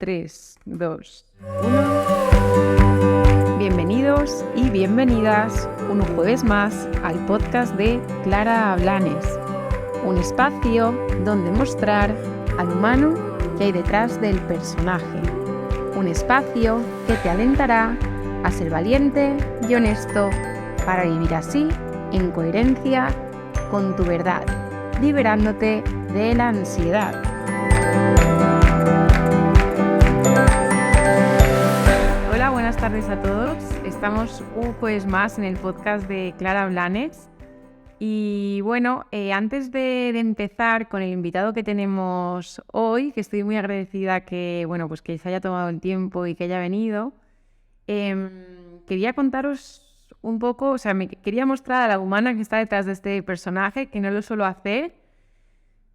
3, 2, 1. Bienvenidos y bienvenidas un jueves más al podcast de Clara Blanes, un espacio donde mostrar al humano que hay detrás del personaje, un espacio que te alentará a ser valiente y honesto para vivir así en coherencia con tu verdad, liberándote de la ansiedad. Hola, buenas tardes a todos. Estamos un jueves más en el podcast de Clara Blanes. Y bueno, antes de empezar con el invitado que tenemos hoy, que estoy muy agradecida que se haya tomado el tiempo y que haya venido, quería contaros un poco, me quería mostrar a la humana que está detrás de este personaje, que no lo suelo hacer.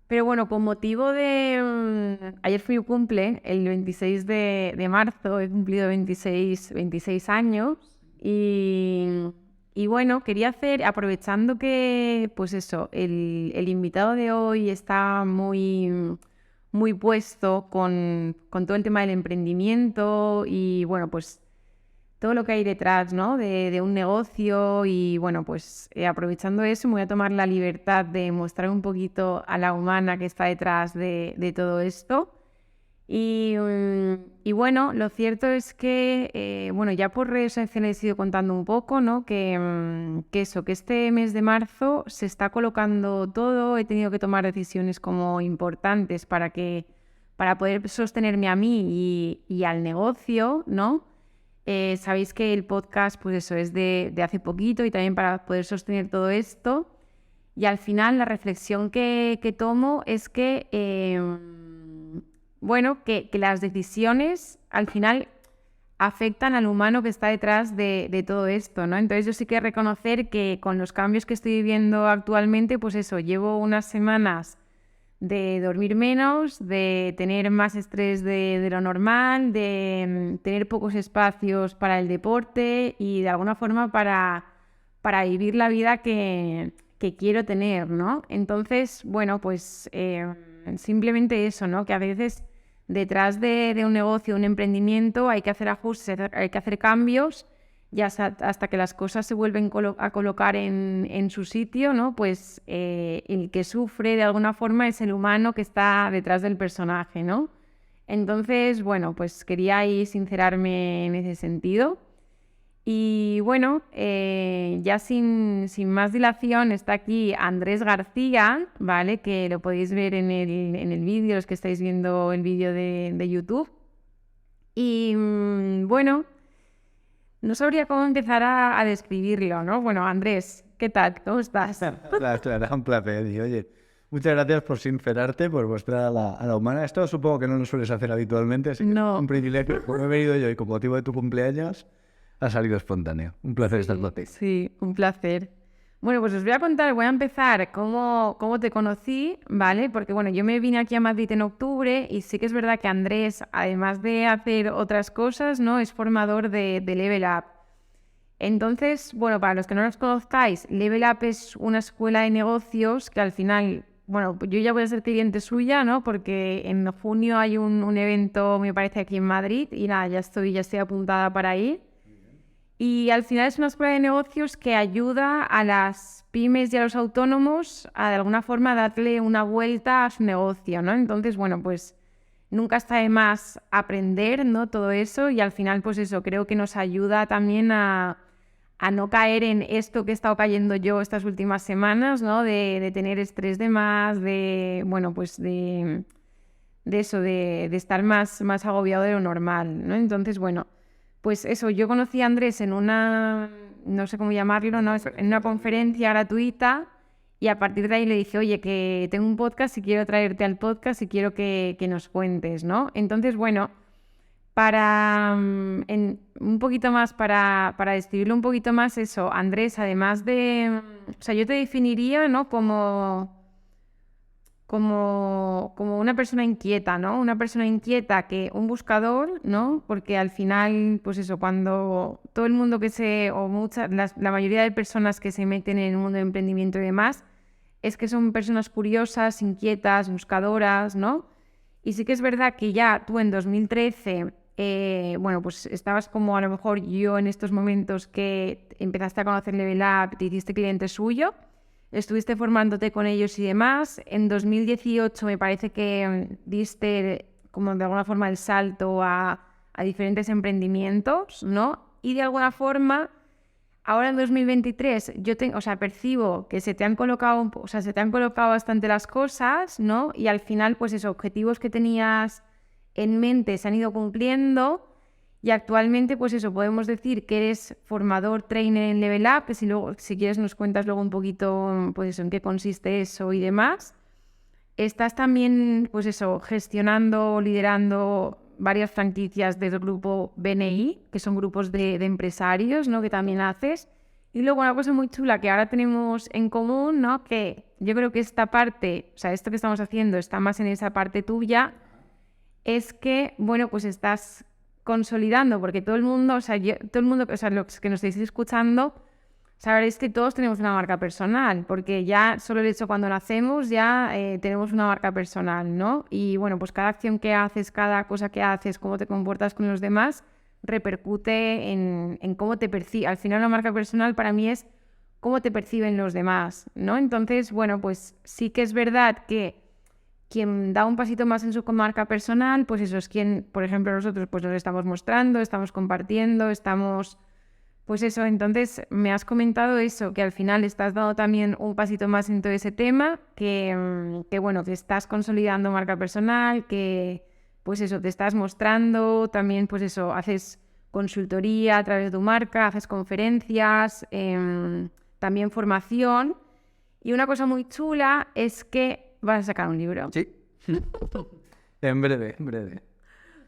Pero bueno, con motivo de... ayer fue mi cumple, el 26 de marzo, he cumplido 26 años y bueno, quería hacer, aprovechando que, pues eso, el invitado de hoy está muy puesto con todo el tema del emprendimiento y bueno, pues todo lo que hay detrás, ¿no? de un negocio y bueno, pues aprovechando eso me voy a tomar la libertad de mostrar un poquito a la humana que está detrás de todo esto. Y bueno, lo cierto es que, ya por redes sociales he ido contando un poco, ¿no? Que este mes de marzo se está colocando todo, he tenido que tomar decisiones como importantes para poder sostenerme a mí y al negocio, ¿no? Sabéis que el podcast, pues eso, es de hace poquito y también para poder sostener todo esto. Y al final la reflexión que tomo es que, que las decisiones al final afectan al humano que está detrás de todo esto, ¿no? Entonces yo sí que reconocer que con los cambios que estoy viviendo actualmente, pues eso, llevo unas semanas de dormir menos, de tener más estrés de lo normal, de tener pocos espacios para el deporte y de alguna forma para vivir la vida que quiero tener, ¿no? Entonces, bueno, pues simplemente eso, ¿no? Que a veces detrás de un negocio, un emprendimiento, hay que hacer ajustes, hay que hacer cambios y hasta que las cosas se vuelven a colocar en su sitio, ¿no? Pues el que sufre de alguna forma es el humano que está detrás del personaje, ¿no? Entonces, bueno, pues quería ahí sincerarme en ese sentido. Y bueno, ya sin más dilación está aquí Andrés García, ¿vale? Que lo podéis ver en el vídeo, los que estáis viendo el vídeo de YouTube. Y bueno... no sabría cómo empezar a describirlo, ¿no? Bueno, Andrés, ¿qué tal? ¿Cómo estás? Claro, un placer. Y oye, muchas gracias por sincerarte, por mostrar a la humana. Esto supongo que no lo sueles hacer habitualmente, así que No. es un privilegio. Como he venido yo y con motivo de tu cumpleaños, ha salido espontáneo. Un placer estar contigo. Sí, un placer. Bueno, pues os voy a empezar cómo te conocí, ¿vale? Porque bueno, yo me vine aquí a Madrid en octubre y sí que es verdad que Andrés, además de hacer otras cosas, ¿no? Es formador de Level Up. Entonces, bueno, para los que no los conozcáis, Level Up es una escuela de negocios que al final, bueno, yo ya voy a ser cliente suya, ¿no? Porque en junio hay un evento, me parece, aquí en Madrid y nada, ya estoy apuntada para ir. Y al final es una escuela de negocios que ayuda a las pymes y a los autónomos a de alguna forma darle una vuelta a su negocio, ¿no? Entonces, bueno, pues nunca está de más aprender, ¿no? Todo eso y al final, pues eso, creo que nos ayuda también a no caer en esto que he estado cayendo yo estas últimas semanas, ¿no? De tener estrés de más, de eso, de estar más agobiado de lo normal, ¿no? Entonces, bueno, pues eso, yo conocí a Andrés en una, no sé cómo llamarlo, ¿no? En una conferencia gratuita y a partir de ahí le dije, oye, que tengo un podcast y quiero traerte al podcast y quiero que nos cuentes, ¿no? Entonces, bueno, un poquito más, para describirlo un poquito más, eso, Andrés, además de... o sea, yo te definiría, ¿no? Como una persona inquieta, ¿no? Una persona inquieta, un buscador, ¿no? Porque al final, pues eso, cuando todo el mundo la mayoría de personas que se meten en el mundo de emprendimiento y demás, es que son personas curiosas, inquietas, buscadoras, ¿no? Y sí que es verdad que ya tú en 2013, bueno, pues estabas como a lo mejor yo en estos momentos que empezaste a conocer Level Up, te hiciste cliente suyo, estuviste formándote con ellos y demás. En 2018 me parece que diste como de alguna forma el salto a diferentes emprendimientos, ¿no? Y de alguna forma, ahora en 2023, percibo que se te han colocado, se te han colocado bastante las cosas, ¿no? Y al final, pues esos objetivos que tenías en mente se han ido cumpliendo y actualmente, pues eso, podemos decir que eres formador, trainer en Level Up, que si quieres nos cuentas luego un poquito, pues eso, en qué consiste eso y demás. Estás también, pues eso, gestionando, liderando varias franquicias del grupo BNI, que son grupos de empresarios, ¿no? Que también haces. Y luego una cosa muy chula que ahora tenemos en común, ¿no? Que yo creo que esta parte, o sea, esto que estamos haciendo está más en esa parte tuya, es que, bueno, pues estás consolidando, porque todo el mundo, los que nos estáis escuchando, sabréis que todos tenemos una marca personal, porque ya solo el hecho cuando nacemos ya tenemos una marca personal, ¿no? Y bueno, pues cada acción que haces, cada cosa que haces, cómo te comportas con los demás, repercute en cómo te percibe. Al final, una marca personal para mí es cómo te perciben los demás, ¿no? Entonces, bueno, pues sí que es verdad que quien da un pasito más en su marca personal, pues eso es quien, por ejemplo, nosotros pues nos estamos mostrando, estamos compartiendo, estamos... Pues eso, entonces me has comentado eso, que al final estás dando también un pasito más en todo ese tema, que bueno, que estás consolidando marca personal, que pues eso, te estás mostrando, también pues eso, haces consultoría a través de tu marca, haces conferencias, también formación. Y una cosa muy chula es que vas a sacar un libro. Sí. En breve, en breve.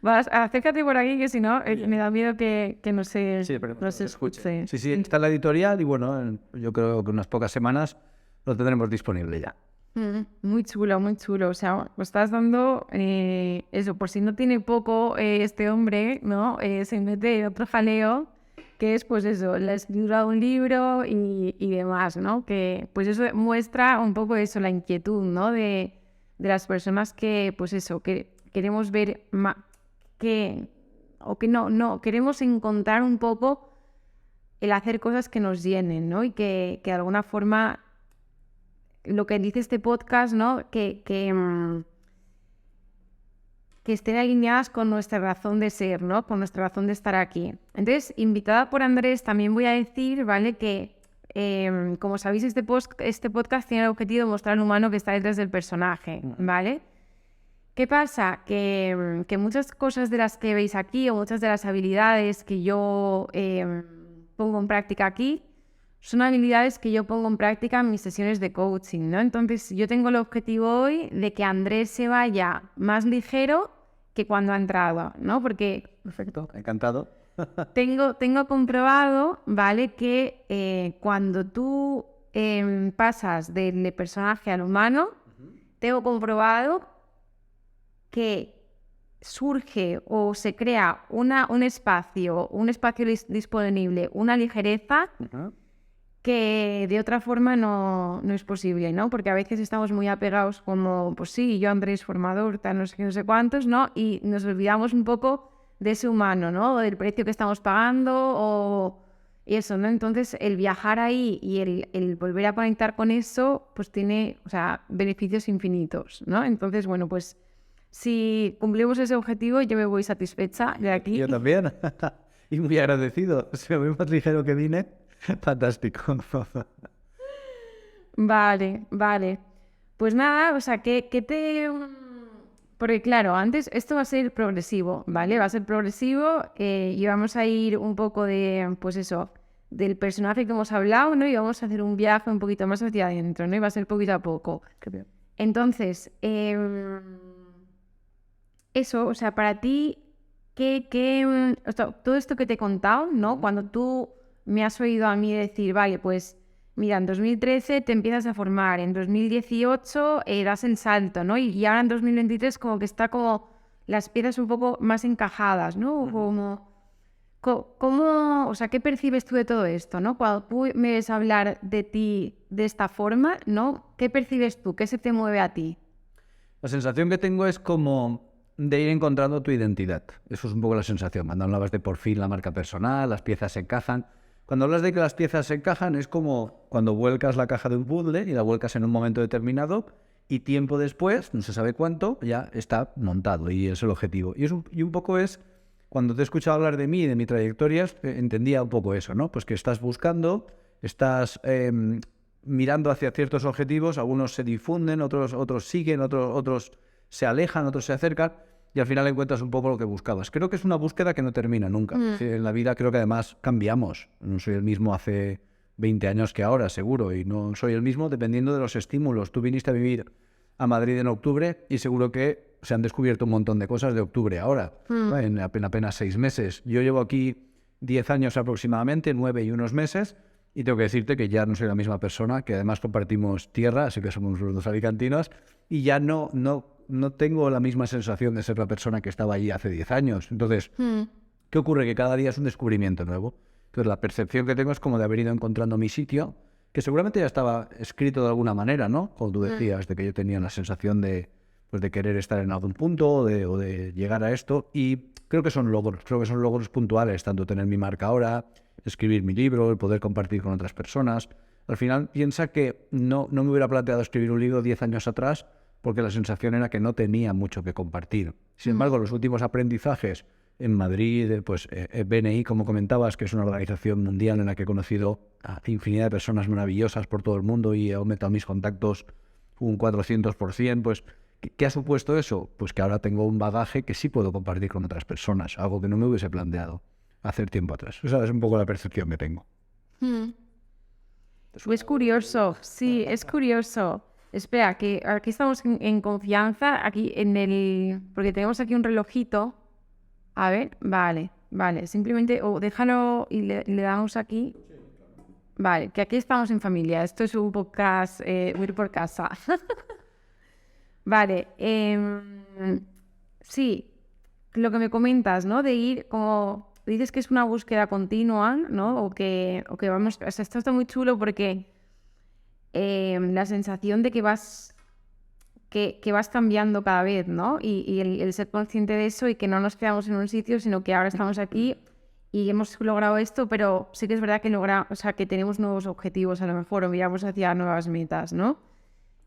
Acércate por aquí, que si no, me da miedo que no se, Sí, pero no se escuche. Sí, está en la editorial y bueno, yo creo que unas pocas semanas lo tendremos disponible ya. Muy chulo, muy chulo. O sea, lo estás dando eso, por si no tiene poco este hombre, ¿no? Se mete otro jaleo, que es pues eso, la escritura de un libro y demás, ¿no? Que pues eso muestra un poco eso, la inquietud, ¿no? De las personas que, pues eso, que queremos ver queremos encontrar un poco el hacer cosas que nos llenen, ¿no? Y que de alguna forma, lo que dice este podcast, ¿no? Que estén alineadas con nuestra razón de ser, ¿no? Con nuestra razón de estar aquí. Entonces, invitada por Andrés, también voy a decir, ¿vale? Que, como sabéis, este podcast tiene el objetivo de mostrar al humano que está detrás del personaje, ¿vale? ¿Qué pasa? Que muchas cosas de las que veis aquí o muchas de las habilidades que yo pongo en práctica aquí son habilidades que yo pongo en práctica en mis sesiones de coaching, ¿no? Entonces yo tengo el objetivo hoy de que Andrés se vaya más ligero que cuando ha entrado, ¿no? Porque... Perfecto, encantado. tengo comprobado, ¿vale? Que cuando tú pasas del personaje al humano, tengo comprobado que surge o se crea un espacio disponible, una ligereza que de otra forma no es posible, ¿no? Porque a veces estamos muy apegados como, pues sí, yo Andrés, formador, tal, no sé qué, no sé cuántos, ¿no? Y nos olvidamos un poco de ese humano, ¿no? O del precio que estamos pagando y eso, ¿no? Entonces, el viajar ahí y el volver a conectar con eso, pues tiene, o sea, beneficios infinitos, ¿no? Entonces, bueno, pues si cumplimos ese objetivo, yo me voy satisfecha de aquí. Yo también. Y muy agradecido. Si me voy más ligero que vine, fantástico. Vale. Pues nada, o sea, que te... Porque claro, antes esto va a ser progresivo, ¿vale? Va a ser progresivo y vamos a ir un poco de, pues eso, del personaje que hemos hablado, ¿no? Y vamos a hacer un viaje un poquito más hacia adentro, ¿no? Y va a ser poquito a poco. Qué bien. Entonces, eso, o sea, para ti, o sea, todo esto que te he contado, ¿no? Cuando tú me has oído a mí decir, vale, pues mira, en 2013 te empiezas a formar, en 2018 das el salto, ¿no? Y ahora en 2023 como que está como las piezas un poco más encajadas, ¿no? ¿Cómo, o sea, qué percibes tú de todo esto, ¿no? Cuando tú me ves hablar de ti de esta forma, ¿no? ¿Qué percibes tú? ¿Qué se te mueve a ti? La sensación que tengo es como de ir encontrando tu identidad. Eso es un poco la sensación. Cuando hablabas de por fin la marca personal, las piezas se encajan. Cuando hablas de que las piezas se encajan, es como cuando vuelcas la caja de un puzzle y la vuelcas en un momento determinado y tiempo después, no se sabe cuánto, ya está montado y es el objetivo. Y un poco es, cuando te he escuchado hablar de mí y de mi trayectoria, entendía un poco eso, ¿no? Pues que estás buscando, estás mirando hacia ciertos objetivos, algunos se difunden, otros siguen, otros se alejan, otros se acercan, y al final encuentras un poco lo que buscabas. Creo que es una búsqueda que no termina nunca. En la vida creo que además cambiamos. No soy el mismo hace 20 años que ahora, seguro, y no soy el mismo dependiendo de los estímulos. Tú viniste a vivir a Madrid en octubre y seguro que se han descubierto un montón de cosas de octubre ahora, ¿no? En apenas 6 meses. Yo llevo aquí 10 años aproximadamente, 9 y unos meses, y tengo que decirte que ya no soy la misma persona, que además compartimos tierra, así que somos los dos alicantinos, y ya no tengo la misma sensación de ser la persona que estaba allí hace 10 años. Entonces, ¿qué ocurre? Que cada día es un descubrimiento nuevo. Entonces, la percepción que tengo es como de haber ido encontrando mi sitio, que seguramente ya estaba escrito de alguna manera, ¿no? Como tú decías, de que yo tenía la sensación de querer estar en algún punto o de llegar a esto. Y creo que son logros puntuales, tanto tener mi marca ahora, escribir mi libro, el poder compartir con otras personas. Al final, piensa que no me hubiera planteado escribir un libro 10 años atrás porque la sensación era que no tenía mucho que compartir. Sin embargo, los últimos aprendizajes en Madrid, pues BNI, como comentabas, que es una organización mundial en la que he conocido a infinidad de personas maravillosas por todo el mundo y he aumentado mis contactos un 400%, pues ¿qué ha supuesto eso? Pues que ahora tengo un bagaje que sí puedo compartir con otras personas, algo que no me hubiese planteado hace tiempo atrás. Esa es un poco la percepción que tengo. Es curioso, sí, es curioso. Espera, que aquí estamos en confianza, aquí porque tenemos aquí un relojito. A ver, vale, simplemente, déjalo y le damos aquí. Vale, que aquí estamos en familia, esto es un podcast, ir por casa. Vale, sí, lo que me comentas, ¿no? De ir como, dices que es una búsqueda continua, ¿no? O que vamos, o sea, esto está muy chulo porque la sensación de que vas cambiando cada vez, ¿no? Y el ser consciente de eso y que no nos quedamos en un sitio, sino que ahora estamos aquí y hemos logrado esto, pero sí que es verdad que o sea, que tenemos nuevos objetivos a lo mejor o miramos hacia nuevas metas, ¿no?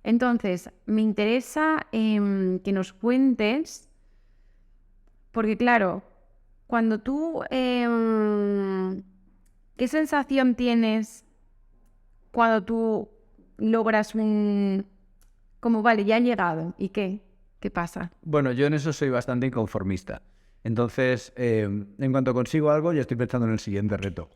Entonces, me interesa que nos cuentes, porque claro, cuando tú, ¿qué sensación tienes cuando tú logras como, vale, ya han llegado, ¿y qué? ¿Qué pasa? Bueno, yo en eso soy bastante inconformista. Entonces, en cuanto consigo algo, ya estoy pensando en el siguiente reto.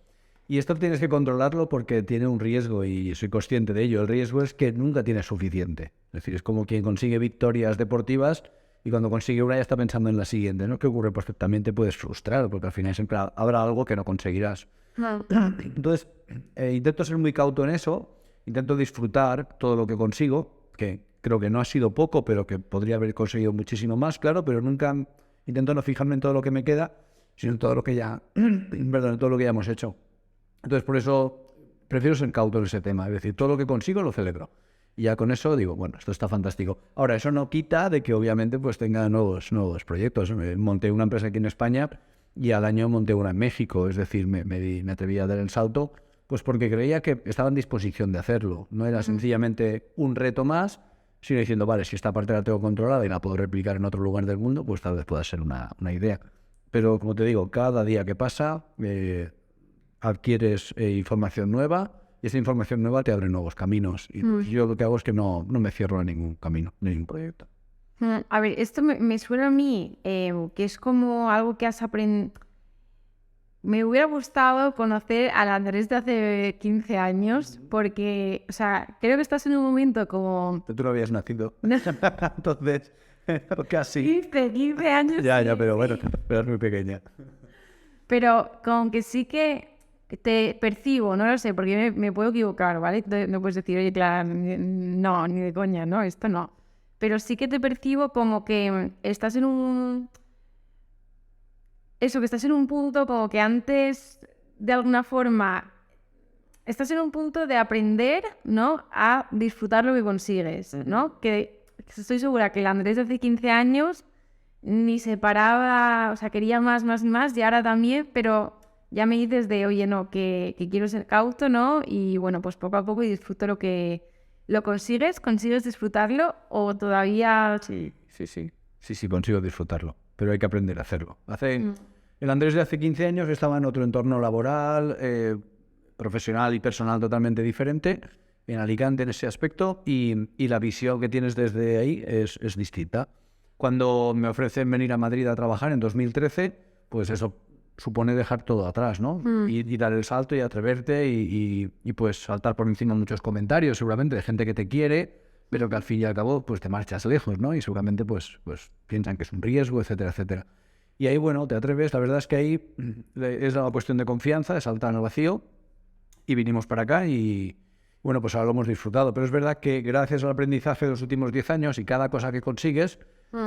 Y esto tienes que controlarlo porque tiene un riesgo y soy consciente de ello. El riesgo es que nunca tienes suficiente. Es decir, es como quien consigue victorias deportivas y cuando consigue una ya está pensando en la siguiente, ¿no? ¿Qué ocurre? Pues también te puedes frustrar porque al final siempre habrá algo que no conseguirás. Entonces, intento ser muy cauto en eso, intento disfrutar todo lo que consigo, que creo que no ha sido poco, pero que podría haber conseguido muchísimo más, claro, pero nunca intento no fijarme en todo lo que me queda, sino en todo lo que ya, en todo lo que ya hemos hecho. Entonces, por eso prefiero ser cauto en ese tema, es decir, todo lo que consigo lo celebro. Y ya con eso digo, bueno, esto está fantástico. Ahora, eso no quita de que obviamente pues tenga nuevos proyectos. Monté una empresa aquí en España y al año monté una en México, es decir, me atreví a dar el salto, pues porque creía que estaba en disposición de hacerlo. No era sencillamente un reto más, sino diciendo, vale, si esta parte la tengo controlada y la puedo replicar en otro lugar del mundo, pues tal vez pueda ser una idea. Pero como te digo, cada día que pasa adquieres información nueva y esa información nueva te abre nuevos caminos. Y yo lo que hago es que no me cierro a ningún camino, ningún proyecto. A ver, esto me suena a mí, que es como algo que has aprendido. Me hubiera gustado conocer al Andrés de hace 15 años porque, o sea, creo que estás en un momento como... Tú no habías nacido. Entonces, casi. 15 años. Ya, pero bueno, pero es muy pequeña. Pero como que sí que te percibo, no lo sé, porque me puedo equivocar, ¿vale? No puedes decir, oye, claro, no, ni de coña, no, esto no. Pero sí que te percibo como que estás en un... Eso, que estás en un punto como que antes, de alguna forma, estás en un punto de aprender, ¿no? A disfrutar lo que consigues, ¿no? Que estoy segura que el Andrés de hace 15 años ni se paraba, o sea, quería más, y ahora también, pero ya me dices de, oye, no, que quiero ser cauto, ¿no? Y bueno, pues poco a poco y disfruto lo que lo consigues disfrutarlo o todavía... Sí, consigo disfrutarlo, pero hay que aprender a hacerlo. El Andrés de hace 15 años estaba en otro entorno laboral, profesional y personal totalmente diferente, en Alicante en ese aspecto, y la visión que tienes desde ahí es distinta. Cuando me ofrecen venir a Madrid a trabajar en 2013, pues eso supone dejar todo atrás, ¿no? Y dar el salto y atreverte y pues saltar por encima muchos comentarios, seguramente, de gente que te quiere, pero que al fin y al cabo pues te marchas lejos, ¿no? Y seguramente pues piensan que es un riesgo, etcétera, etcétera. Y ahí, bueno, te atreves. La verdad es que ahí es una cuestión de confianza, de saltar en el vacío, y vinimos para acá y, bueno, pues ahora lo hemos disfrutado. Pero es verdad que gracias al aprendizaje de los últimos 10 años y cada cosa que consigues,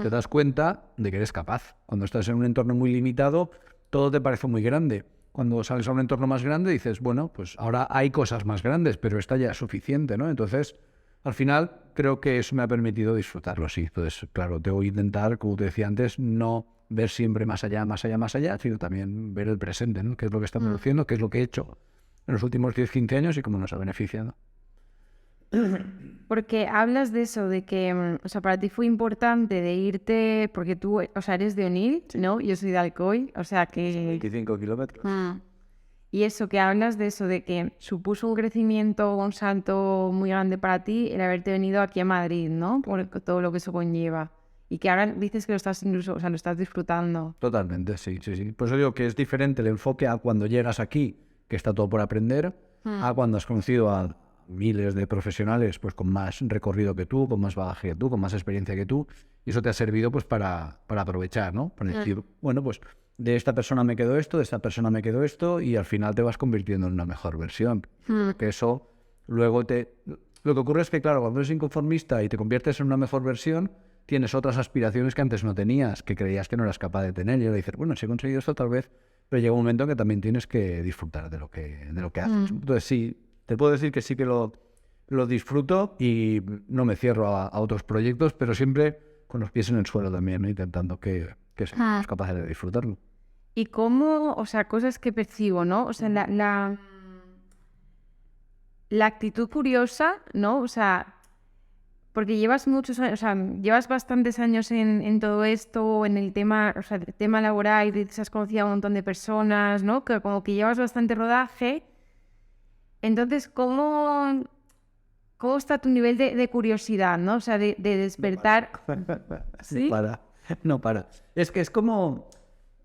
te das cuenta de que eres capaz. Cuando estás en un entorno muy limitado, todo te parece muy grande. Cuando sales a un entorno más grande, dices, bueno, pues ahora hay cosas más grandes, pero esta ya es suficiente, ¿no? Entonces, al final, creo que eso me ha permitido disfrutarlo, sí. Entonces, claro, tengo que intentar, como te decía antes, no ver siempre más allá, sino también ver el presente, ¿no? ¿Qué es lo que está produciendo? ¿Qué es lo que he hecho en los últimos 10-15 años y cómo nos ha beneficiado? Porque hablas de eso, de que, o sea, para ti fue importante de irte, porque tú, o sea, eres de Onil, ¿no? Yo soy de Alcoy, o sea que... 25 kilómetros. Y eso, que hablas de eso, de que supuso un crecimiento, un salto muy grande para ti el haberte venido aquí a Madrid, ¿no? Por todo lo que eso conlleva. Y que ahora dices que lo estás incluso, o sea, lo estás disfrutando. Totalmente, sí. Por eso digo que es diferente el enfoque a cuando llegas aquí, que está todo por aprender, a cuando has conocido a miles de profesionales pues con más recorrido que tú, con más bagaje que tú, con más experiencia que tú, y eso te ha servido pues para aprovechar, ¿no? Para decir, bueno, pues de esta persona me quedó esto, de esta persona me quedó esto, y al final te vas convirtiendo en una mejor versión. Que eso luego Lo que ocurre es que, claro, cuando eres inconformista y te conviertes en una mejor versión, tienes otras aspiraciones que antes no tenías, que creías que no eras capaz de tener, y ahora dices, bueno, si he conseguido esto tal vez, pero llega un momento en que también tienes que disfrutar de lo que haces. Entonces sí, te puedo decir que sí que lo disfruto y no me cierro a otros proyectos, pero siempre con los pies en el suelo también, ¿no? Intentando que seamos capaces de disfrutarlo. Y cómo, o sea, cosas que percibo, ¿no? O sea, la actitud curiosa, ¿no? O sea, porque llevas muchos años, o sea, llevas bastantes años en todo esto, en el tema, o sea, el tema laboral, y te has conocido a un montón de personas, ¿no? Que como que llevas bastante rodaje. Entonces, ¿cómo está tu nivel de curiosidad, ¿no? O sea, de despertar... ¿Sí? No para. Es que es como...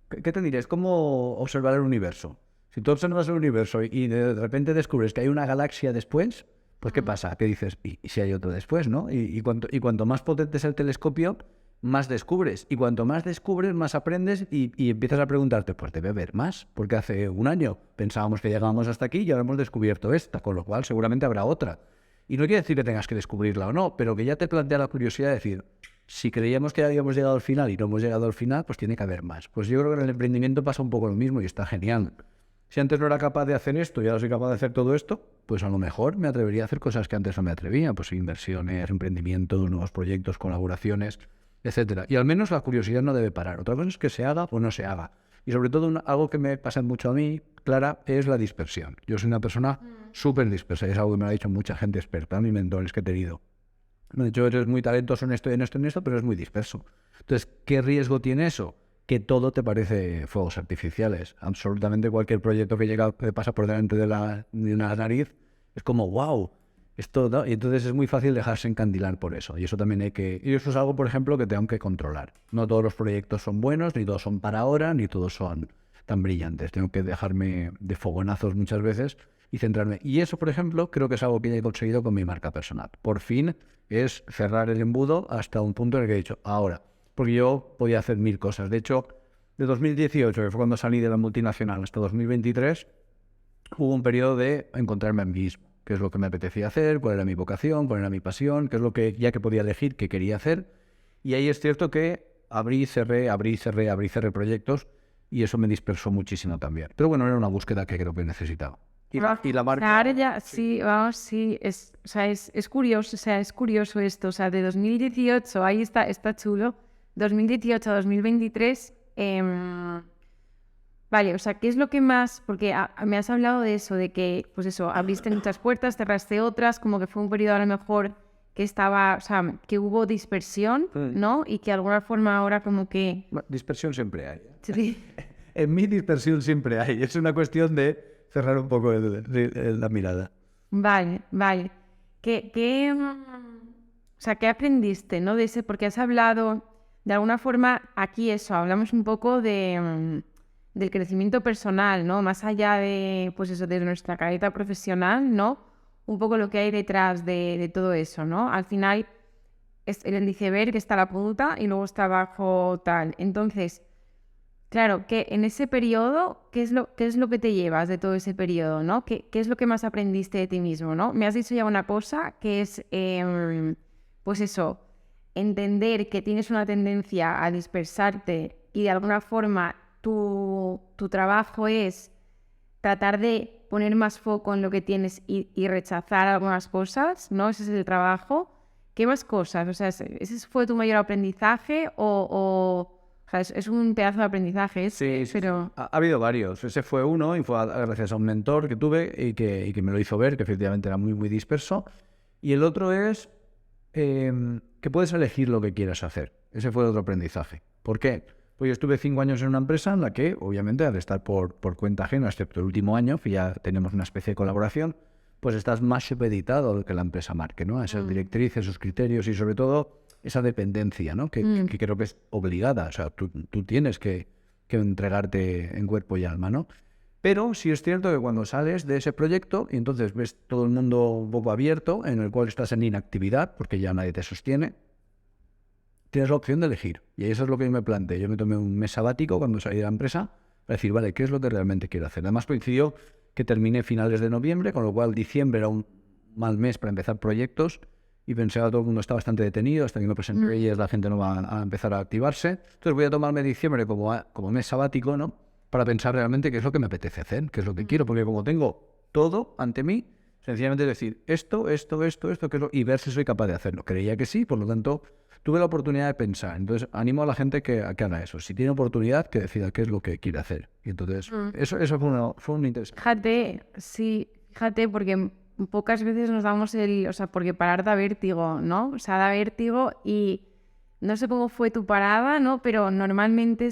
¿Qué te diré? Es como observar el universo. Si tú observas el universo y de repente descubres que hay una galaxia después, pues ¿qué pasa? ¿Qué dices? ¿Y si hay otro después, no? Y cuanto más potente es el telescopio, más descubres. Y cuanto más descubres, más aprendes y empiezas a preguntarte, pues debe haber más. Porque hace un año pensábamos que llegábamos hasta aquí y ahora hemos descubierto esta, con lo cual seguramente habrá otra. Y no quiere decir que tengas que descubrirla o no, pero que ya te plantea la curiosidad de decir, si creíamos que ya habíamos llegado al final y no hemos llegado al final, pues tiene que haber más. Pues yo creo que en el emprendimiento pasa un poco lo mismo y está genial. Si antes no era capaz de hacer esto y ahora soy capaz de hacer todo esto, pues a lo mejor me atrevería a hacer cosas que antes no me atrevía, pues inversiones, emprendimientos, nuevos proyectos, colaboraciones, etcétera. Y al menos la curiosidad no debe parar. Otra cosa es que se haga o no se haga. Y sobre todo algo que me pasa mucho a mí, Clara, es la dispersión. Yo soy una persona súper dispersa y es algo que me lo ha dicho mucha gente experta, mis mentores que he tenido. Me han dicho, eres muy talentoso en esto, pero es muy disperso. Entonces, ¿qué riesgo tiene eso? Que todo te parece fuegos artificiales. Absolutamente cualquier proyecto que pasa por delante de una nariz es como, wow, esto, ¿no? Y entonces es muy fácil dejarse encandilar por eso. Y eso también y eso es algo, por ejemplo, que tengo que controlar. No todos los proyectos son buenos, ni todos son para ahora, ni todos son tan brillantes. Tengo que dejarme de fogonazos muchas veces y centrarme. Y eso, por ejemplo, creo que es algo que he conseguido con mi marca personal. Por fin es cerrar el embudo hasta un punto en el que he dicho, ahora. Porque yo podía hacer 1000 cosas. De hecho, de 2018, que fue cuando salí de la multinacional, hasta 2023, hubo un periodo de encontrarme a mí mismo. Qué es lo que me apetecía hacer, cuál era mi vocación, cuál era mi pasión, qué es lo que, ya que podía elegir, qué quería hacer. Y ahí es cierto que abrí y cerré proyectos y eso me dispersó muchísimo también. Pero bueno, era una búsqueda que creo que necesitaba. Y la marca... Ahora ya, sí, vamos, sí, es curioso, o sea, es curioso esto, o sea, de 2018, ahí está chulo, 2018-2023, vale, o sea, ¿qué es lo que más? Porque me has hablado de eso, de que, pues eso, abriste muchas puertas, cerraste otras, como que fue un periodo a lo mejor que estaba, o sea, que hubo dispersión, ¿no? Y que de alguna forma ahora como que... Bueno, dispersión siempre hay. Sí. En mi dispersión siempre hay. Es una cuestión de cerrar un poco la mirada. Vale, vale. O sea, ¿qué aprendiste, no? De ese, porque has hablado, de alguna forma, aquí eso, hablamos un poco del crecimiento personal, ¿no? Más allá de, pues eso, de nuestra carrera profesional, ¿no? Un poco lo que hay detrás de todo eso, ¿no? Al final, es el iceberg, está la punta y luego está abajo tal. Entonces, claro, que en ese periodo, ¿qué es lo que te llevas de todo ese periodo, ¿no? ¿Qué es lo que más aprendiste de ti mismo, ¿no? Me has dicho ya una cosa que es, pues eso, entender que tienes una tendencia a dispersarte y de alguna forma tu trabajo es tratar de poner más foco en lo que tienes y rechazar algunas cosas, ¿no? Ese es el trabajo. ¿Qué más cosas? O sea, ¿ese fue tu mayor aprendizaje o sea, es un pedazo de aprendizaje, Sí. pero... Ha habido varios. Ese fue uno y fue gracias a un mentor que tuve y que me lo hizo ver, que efectivamente era muy, muy disperso. Y el otro es que puedes elegir lo que quieras hacer. Ese fue el otro aprendizaje. ¿Por qué? Pues yo estuve 5 años en una empresa en la que, obviamente, al estar por cuenta ajena, excepto el último año, que ya tenemos una especie de colaboración, pues estás más supeditado a lo que la empresa marque, ¿no? A esas directrices, sus criterios y, sobre todo, esa dependencia, ¿no? Que creo que es obligada. O sea, tú tienes que entregarte en cuerpo y alma, ¿no? Pero sí es cierto que cuando sales de ese proyecto y entonces ves todo el mundo un poco abierto, en el cual estás en inactividad, porque ya nadie te sostiene, tienes la opción de elegir. Y eso es lo que yo me planteé. Yo me tomé un mes sabático cuando salí de la empresa para decir, vale, ¿qué es lo que realmente quiero hacer? Además coincidió que terminé finales de noviembre, con lo cual diciembre era un mal mes para empezar proyectos y pensaba todo el mundo está bastante detenido, hasta que no presente Reyes la gente no va a empezar a activarse. Entonces voy a tomarme diciembre como mes sabático, ¿no? Para pensar realmente qué es lo que me apetece hacer, qué es lo que quiero, porque como tengo todo ante mí, sencillamente decir esto, qué es y ver si soy capaz de hacerlo. Creía que sí, por lo tanto, tuve la oportunidad de pensar. Entonces, animo a la gente a que haga eso. Si tiene oportunidad, que decida qué es lo que quiere hacer. Y entonces, eso fue un interés. Fíjate, porque pocas veces nos damos o sea, porque parar da vértigo, ¿no? O sea, da vértigo y no sé cómo fue tu parada, ¿no? Pero normalmente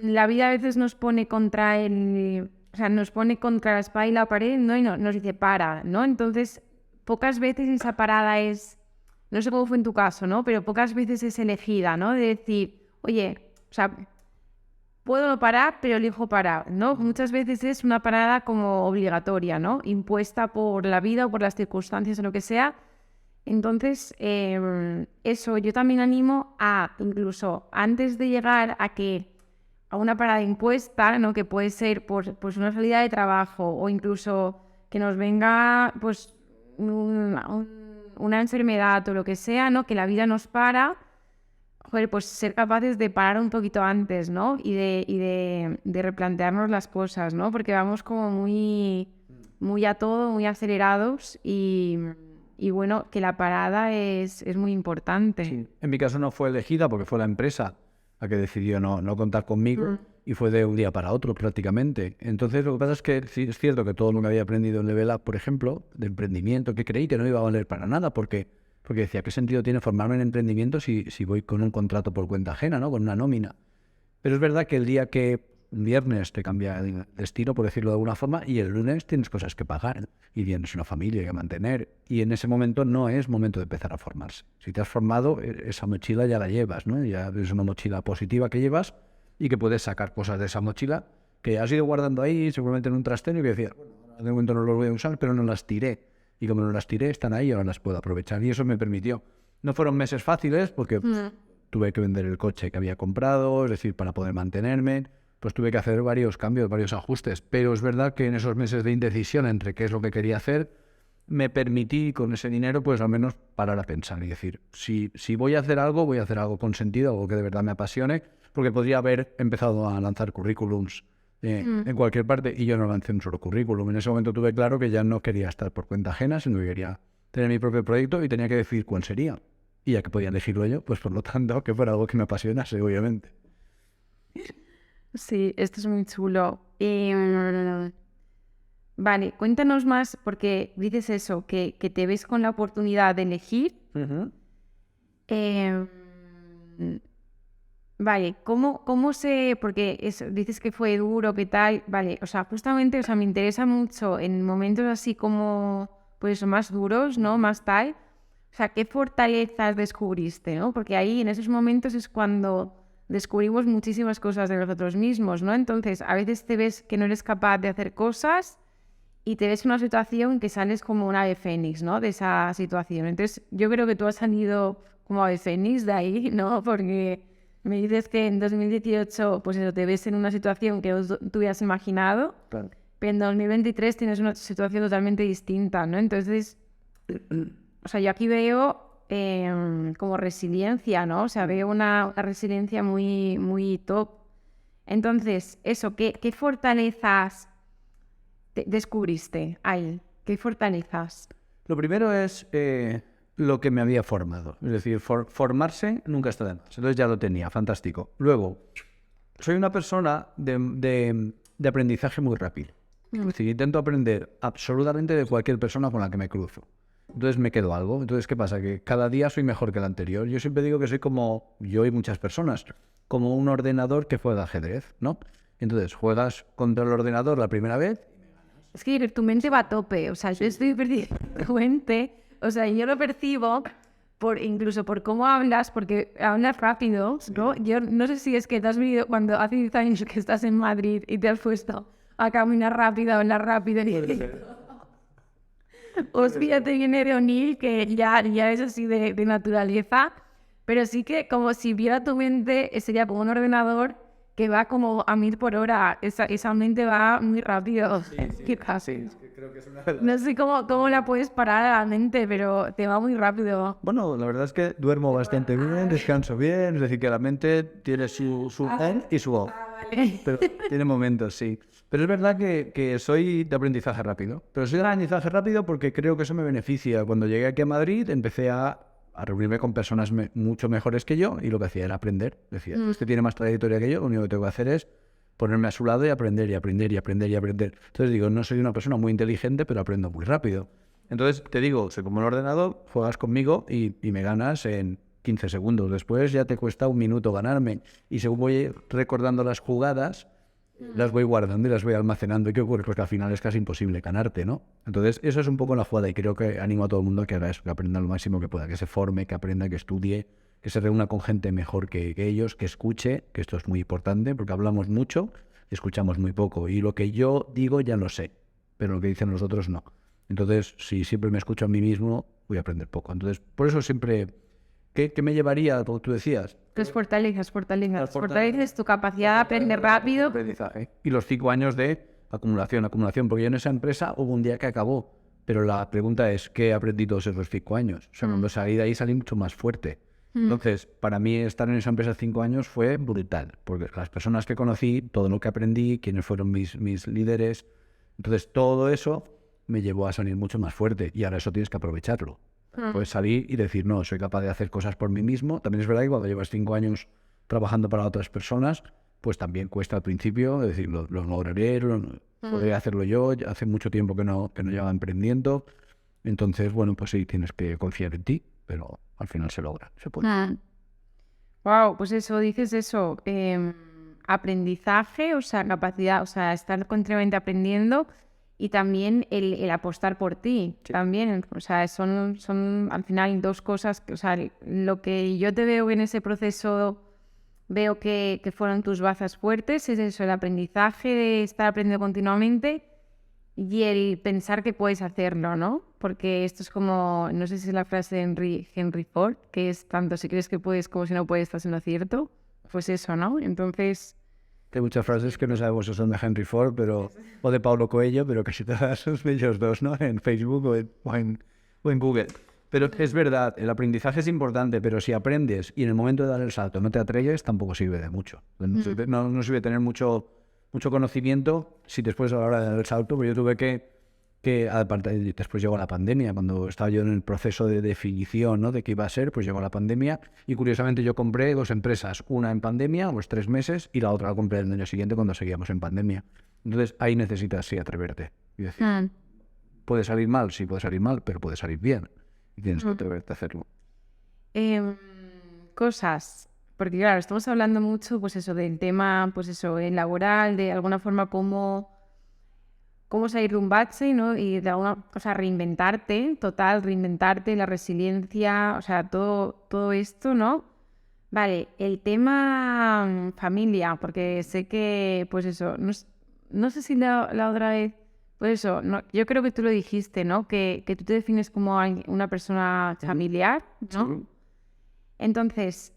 la vida a veces nos pone contra o sea, nos pone contra la espalda y la pared, ¿no? Y nos dice para, ¿no? Entonces, pocas veces esa parada no sé cómo fue en tu caso, ¿no? Pero pocas veces es elegida, ¿no? De decir, oye, o sea, puedo no parar, pero elijo parar, ¿no? Muchas veces es una parada como obligatoria, ¿no? Impuesta por la vida o por las circunstancias o lo que sea. Entonces, eso, yo también animo a, incluso antes de llegar a una parada impuesta, ¿no? Que puede ser pues una salida de trabajo o incluso que nos venga pues una enfermedad o lo que sea, ¿no? Que la vida nos para, joder, pues ser capaces de parar un poquito antes, ¿no? Y de replantearnos las cosas, ¿no? Porque vamos como muy a todo, muy acelerados y bueno, que la parada es muy importante. Sí. En mi caso no fue elegida porque fue la empresa la que decidió no contar conmigo y fue de un día para otro prácticamente. Entonces lo que pasa es que sí es cierto que todo lo que había aprendido en Level Up, por ejemplo, de emprendimiento, que creí que no iba a valer para nada porque decía, ¿qué sentido tiene formarme en emprendimiento si voy con un contrato por cuenta ajena, ¿no? Con una nómina? Pero es verdad que el día que un viernes te cambia el destino, por decirlo de alguna forma, y el lunes tienes cosas que pagar y tienes una familia que mantener. Y en ese momento no es momento de empezar a formarse. Si te has formado, esa mochila ya la llevas, ¿no? Ya es una mochila positiva que llevas y que puedes sacar cosas de esa mochila que has ido guardando ahí, seguramente en un trastero y que decías, bueno, de momento no los voy a usar, pero no las tiré. Y como no las tiré, están ahí y ahora las puedo aprovechar. Y eso me permitió. No fueron meses fáciles porque tuve que vender el coche que había comprado, es decir, para poder mantenerme. Pues tuve que hacer varios cambios, varios ajustes. Pero es verdad que en esos meses de indecisión entre qué es lo que quería hacer, me permití con ese dinero pues al menos parar a pensar y decir, si voy a hacer algo, voy a hacer algo con sentido, algo que de verdad me apasione, porque podría haber empezado a lanzar currículums en cualquier parte y yo no lancé un solo currículum. En ese momento tuve claro que ya no quería estar por cuenta ajena, sino que quería tener mi propio proyecto y tenía que decidir cuál sería. Y ya que podía elegirlo yo, pues por lo tanto, que fuera algo que me apasionase, obviamente. Sí, esto es muy chulo. Vale, cuéntanos más, porque dices eso, que te ves con la oportunidad de elegir. Eh, vale, ¿cómo se...? Porque dices que fue duro, que tal. Vale, o sea, justamente, o sea, me interesa mucho en momentos así como, pues, más duros, ¿no? Más tal. O sea, ¿qué fortalezas descubriste, no? Porque ahí, en esos momentos, es cuando descubrimos muchísimas cosas de nosotros mismos, ¿no? Entonces, a veces te ves que no eres capaz de hacer cosas y te ves en una situación que sales como un ave fénix, ¿no? De esa situación. Entonces, yo creo que tú has salido como ave fénix de ahí, ¿no? Porque me dices que en 2018, pues eso, te ves en una situación que tú hubieras imaginado, Claro. pero en 2023 tienes una situación totalmente distinta, ¿no? Entonces, o sea, yo aquí veo como resiliencia, ¿no? O sea, veo una resiliencia muy, muy top. Entonces, eso, ¿qué fortalezas descubriste ahí? ¿Qué fortalezas? Lo primero es lo que me había formado. Es decir, formarse nunca está de más. Entonces ya lo tenía, fantástico. Luego, soy una persona de aprendizaje muy rápido. Es decir, intento aprender absolutamente de cualquier persona con la que me cruzo. Entonces me quedo algo. Entonces, ¿qué pasa? Que cada día soy mejor que el anterior. Yo siempre digo que soy como yo y muchas personas, como un ordenador que juega ajedrez, ¿no? Entonces, juegas contra el ordenador la primera vez. Es que tu mente va a tope, o sea, yo estoy perdiendo tu mente, o sea, yo lo percibo incluso por cómo hablas, porque hablas rápido, ¿no? Yo no sé si es que te has vivido cuando hace 10 años que estás en Madrid y te has puesto a caminar rápido, a hablar rápido, hostia, te viene de O'Neill, que ya es así de naturaleza, pero sí que como si viera tu mente, sería como un ordenador que va como a 1000 por hora. Esa mente va muy rápido. Quizás. Creo que es una... No sé cómo la puedes parar a la mente, pero te va muy rápido. Bueno, la verdad es que duermo bastante bien, descanso bien, es decir, que la mente tiene su on y su off. Pero tiene momentos, sí. Pero es verdad que soy de aprendizaje rápido. Pero soy de aprendizaje rápido porque creo que eso me beneficia. Cuando llegué aquí a Madrid empecé a reunirme con personas mucho mejores que yo y lo que hacía era aprender. Decía, este tiene más trayectoria que yo, lo único que tengo que hacer es ponerme a su lado y aprender y aprender y aprender y aprender. Entonces digo, no soy una persona muy inteligente, pero aprendo muy rápido. Entonces te digo, soy como un ordenador, juegas conmigo y me ganas en 15 segundos. Después ya te cuesta un minuto ganarme. Y según voy recordando las jugadas, las voy guardando y las voy almacenando. ¿Y qué ocurre? Pues que al final es casi imposible ganarte, ¿no? Entonces eso es un poco la jugada y creo que animo a todo el mundo a que haga eso, que aprenda lo máximo que pueda, que se forme, que aprenda, que estudie, que se reúna con gente mejor que ellos, que escuche, que esto es muy importante porque hablamos mucho y escuchamos muy poco. Y lo que yo digo ya lo sé, pero lo que dicen los otros no. Entonces, si siempre me escucho a mí mismo, voy a aprender poco. Entonces, por eso siempre... ¿Qué me llevaría, como tú decías? Tus fortalezas. Fortaleces tu capacidad de aprender rápido. Aprendizaje. Y los 5 años de acumulación. Porque yo en esa empresa hubo un día que acabó. Pero la pregunta es, ¿qué aprendí todos esos 5 años? O sea, cuando salí de ahí salí mucho más fuerte. Entonces, para mí estar en esa empresa 5 años fue brutal. Porque las personas que conocí, todo lo que aprendí, quiénes fueron mis líderes. Entonces, todo eso me llevó a salir mucho más fuerte. Y ahora eso tienes que aprovecharlo. Puedes salir y decir, no, soy capaz de hacer cosas por mí mismo. También es verdad que cuando llevas 5 años trabajando para otras personas, pues también cuesta al principio, es decir, lo lograré, podré hacerlo yo. Ya hace mucho tiempo que no llevaba emprendiendo. Entonces, bueno, pues sí, tienes que confiar en ti, pero al final se logra, se puede. Wow, pues eso, dices eso, aprendizaje, o sea, capacidad, o sea, estar continuamente aprendiendo y también el apostar por ti, también, o sea, son al final dos cosas, o sea, lo que yo te veo en ese proceso, veo que fueron tus bazas fuertes, es eso, el aprendizaje de estar aprendiendo continuamente y el pensar que puedes hacerlo, ¿no? Porque esto es como, no sé si es la frase de Henry Ford, que es tanto si crees que puedes como si no puedes, estás en lo cierto, pues eso, ¿no? Entonces... Hay muchas frases que no sabemos si son de Henry Ford o de Paulo Coelho, pero casi todas son de ellos dos, ¿no? En Facebook o en Google. Pero es verdad, el aprendizaje es importante, pero si aprendes y en el momento de dar el salto no te atreves, tampoco sirve de mucho. No sirve tener mucho conocimiento si después a la hora de dar el salto, pues yo tuve que que aparte, después llegó la pandemia, cuando estaba yo en el proceso de definición, ¿no?, de qué iba a ser, pues llegó la pandemia y curiosamente yo compré 2 empresas, una en pandemia, unos 3 meses, y la otra la compré el año siguiente cuando seguíamos en pandemia. Entonces ahí necesitas sí atreverte y decir, puede salir mal, sí puede salir mal, pero puede salir bien y tienes que atreverte a hacerlo. Cosas, porque claro, estamos hablando mucho, pues eso, del tema, pues eso, laboral, de alguna forma cómo salir de un bache, ¿no? Y de alguna, o sea, reinventarte, la resiliencia, o sea, todo esto, ¿no? Vale, el tema familia, porque sé que, pues eso, no sé si la otra vez, pues eso, no, yo creo que tú lo dijiste, ¿no? Que tú te defines como una persona familiar, ¿no? Sí. Entonces,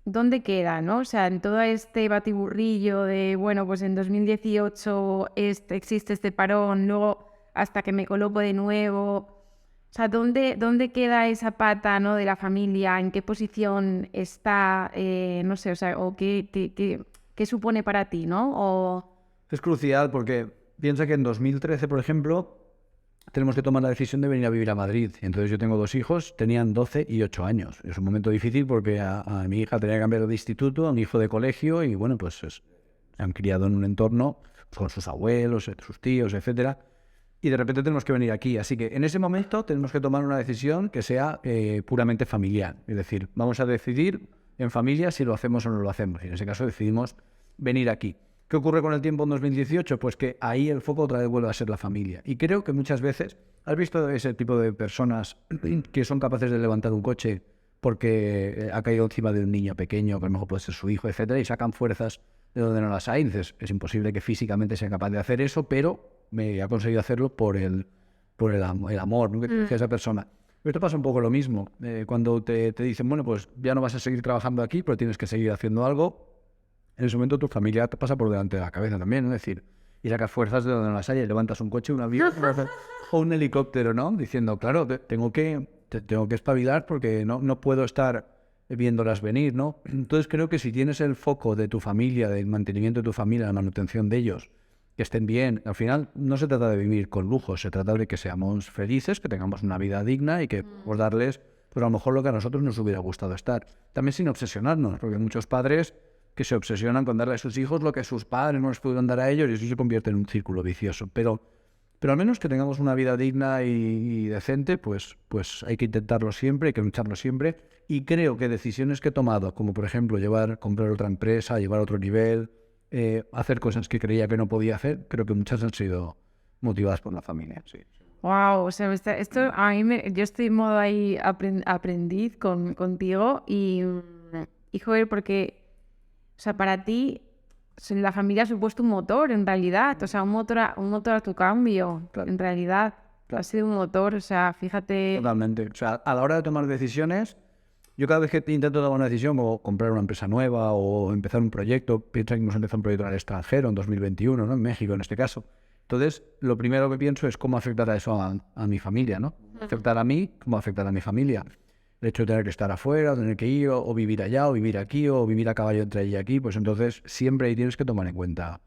¿dónde queda, no? O sea, en todo este batiburrillo de, bueno, pues en 2018 existe este parón, luego hasta que me coloco de nuevo. O sea, ¿dónde queda esa pata, ¿no?, de la familia? ¿En qué posición está? No sé, o sea, o qué supone para ti, ¿no? O... Es crucial porque piensa que en 2013, por ejemplo, tenemos que tomar la decisión de venir a vivir a Madrid. Entonces yo tengo 2 hijos, tenían 12 y 8 años. Es un momento difícil porque a mi hija tenía que cambiar de instituto, a mi hijo de colegio y bueno, pues se han criado en un entorno con sus abuelos, sus tíos, etcétera. Y de repente tenemos que venir aquí. Así que en ese momento tenemos que tomar una decisión que sea puramente familiar. Es decir, vamos a decidir en familia si lo hacemos o no lo hacemos. Y en ese caso decidimos venir aquí. ¿Qué ocurre con el tiempo en 2018? Pues que ahí el foco otra vez vuelve a ser la familia. Y creo que muchas veces, ¿has visto ese tipo de personas que son capaces de levantar un coche porque ha caído encima de un niño pequeño, que a lo mejor puede ser su hijo, etcétera, y sacan fuerzas de donde no las hay? Dices, es imposible que físicamente sea capaz de hacer eso, pero me ha conseguido hacerlo por el amor, ¿no?, que tiene esa persona. Esto pasa un poco lo mismo. Cuando te dicen, bueno, pues ya no vas a seguir trabajando aquí, pero tienes que seguir haciendo algo, en ese momento tu familia te pasa por delante de la cabeza también, ¿no? Es decir, y sacas fuerzas de donde no las hay, y levantas un coche, un avión o un helicóptero, ¿no? Diciendo, claro, tengo que espabilar porque no puedo estar viéndolas venir, ¿no? Entonces creo que si tienes el foco de tu familia, del mantenimiento de tu familia, la manutención de ellos, que estén bien, al final no se trata de vivir con lujos, se trata de que seamos felices, que tengamos una vida digna y que por darles, pues a lo mejor lo que a nosotros nos hubiera gustado estar. También sin obsesionarnos, porque muchos padres que se obsesionan con darle a sus hijos lo que sus padres no les pudieron dar a ellos y eso se convierte en un círculo vicioso. Pero al menos que tengamos una vida digna y decente, pues hay que intentarlo siempre, hay que lucharlo siempre. Y creo que decisiones que he tomado, como por ejemplo comprar otra empresa, llevar a otro nivel, hacer cosas que creía que no podía hacer, creo que muchas han sido motivadas por la familia. Sí. Wow, o sea, esto a mí yo estoy en modo ahí aprendiz contigo y joder, porque, o sea, para ti la familia ha supuesto un motor en realidad, o sea, un motor a tu cambio, Claro. en realidad. Claro. Ha sido un motor, o sea, fíjate. Totalmente. O sea, a la hora de tomar decisiones, yo cada vez que intento tomar una decisión, como comprar una empresa nueva o empezar un proyecto, piensa que hemos empezado un proyecto en el extranjero, en 2021, ¿no?, en México en este caso. Entonces, lo primero que pienso es cómo afectará eso a mi familia, ¿no? Afectar a mí, cómo afectará a mi familia. El hecho de tener que estar afuera, tener que ir, o vivir allá, o vivir aquí, o vivir a caballo entre allí y aquí, pues entonces siempre ahí tienes que tomar en cuenta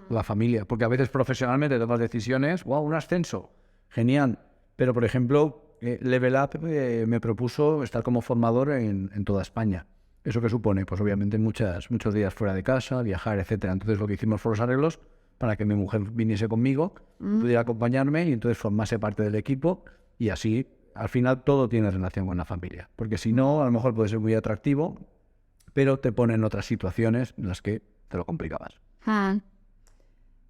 la familia. Porque a veces profesionalmente tomas decisiones, wow, un ascenso, genial. Pero, por ejemplo, Level Up me propuso estar como formador en toda España. ¿Eso qué supone? Pues obviamente muchos días fuera de casa, viajar, etcétera. Entonces lo que hicimos fue los arreglos para que mi mujer viniese conmigo, pudiera acompañarme y entonces formase parte del equipo y así, al final, todo tiene relación con la familia. Porque si no, a lo mejor puede ser muy atractivo, pero te pone en otras situaciones en las que te lo complicabas.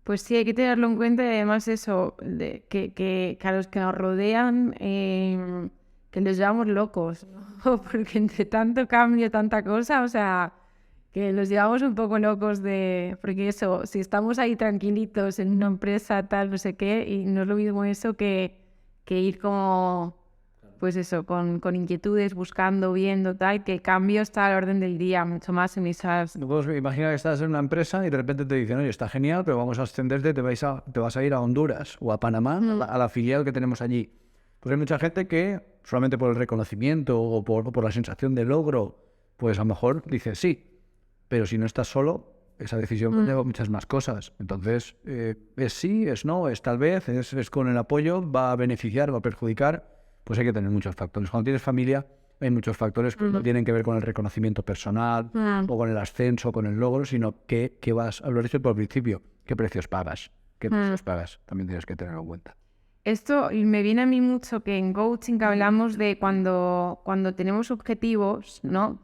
Pues sí, hay que tenerlo en cuenta y además eso, que a los que nos rodean, que los llevamos locos, ¿no? Porque entre tanto cambio, tanta cosa, o sea, que los llevamos un poco locos porque eso, si estamos ahí tranquilitos en una empresa tal, no sé qué, y no es lo mismo eso que ir como, pues eso, con inquietudes, buscando, viendo, tal, que el cambio está al orden del día, mucho más en esas... No puedo imaginar que estás en una empresa y de repente te dicen, oye, está genial, pero vamos a ascenderte, te vas a ir a Honduras o a Panamá, a la filial que tenemos allí. Pues hay mucha gente que, solamente por el reconocimiento o por la sensación de logro, pues a lo mejor dice sí, pero si no estás solo, esa decisión lleva muchas más cosas. Entonces, es sí, es no, es tal vez, es con el apoyo, va a beneficiar, va a perjudicar, pues hay que tener muchos factores. Cuando tienes familia, hay muchos factores que no tienen que ver con el reconocimiento personal o con el ascenso, con el logro, sino que vas, lo he dicho por el principio, qué precios pagas, también tienes que tenerlo en cuenta. Esto me viene a mí mucho que en coaching hablamos de cuando tenemos objetivos, ¿no?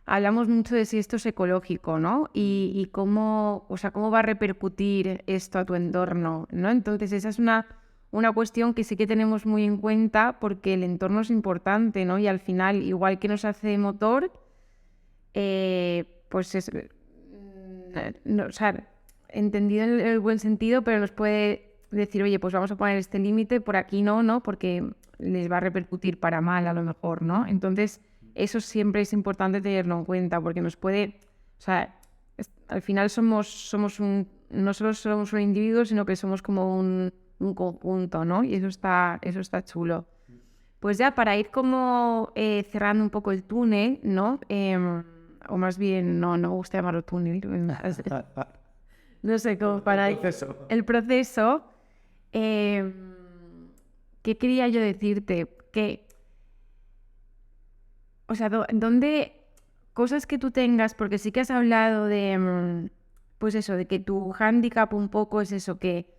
Hablamos mucho de si esto es ecológico, ¿no? Y cómo, o sea, cómo va a repercutir esto a tu entorno, ¿no? Entonces esa es una cuestión que sí que tenemos muy en cuenta porque el entorno es importante, ¿no? Y al final, igual que nos hace motor, pues es... o sea, entendido en el buen sentido, pero nos puede decir, oye, pues vamos a poner este límite, por aquí no, porque les va a repercutir para mal a lo mejor, ¿no? Entonces, eso siempre es importante tenerlo en cuenta, porque nos puede, o sea, al final no solo somos un individuo, sino que somos como un conjunto, ¿no? Y eso está chulo. Pues ya para ir como cerrando un poco el túnel, ¿no? O más bien, no me gusta llamarlo túnel. No sé, como para el proceso. ¿Qué quería yo decirte? Que, o sea, ¿dónde cosas que tú tengas, porque sí que has hablado de, pues eso, de que tu hándicap un poco es eso, que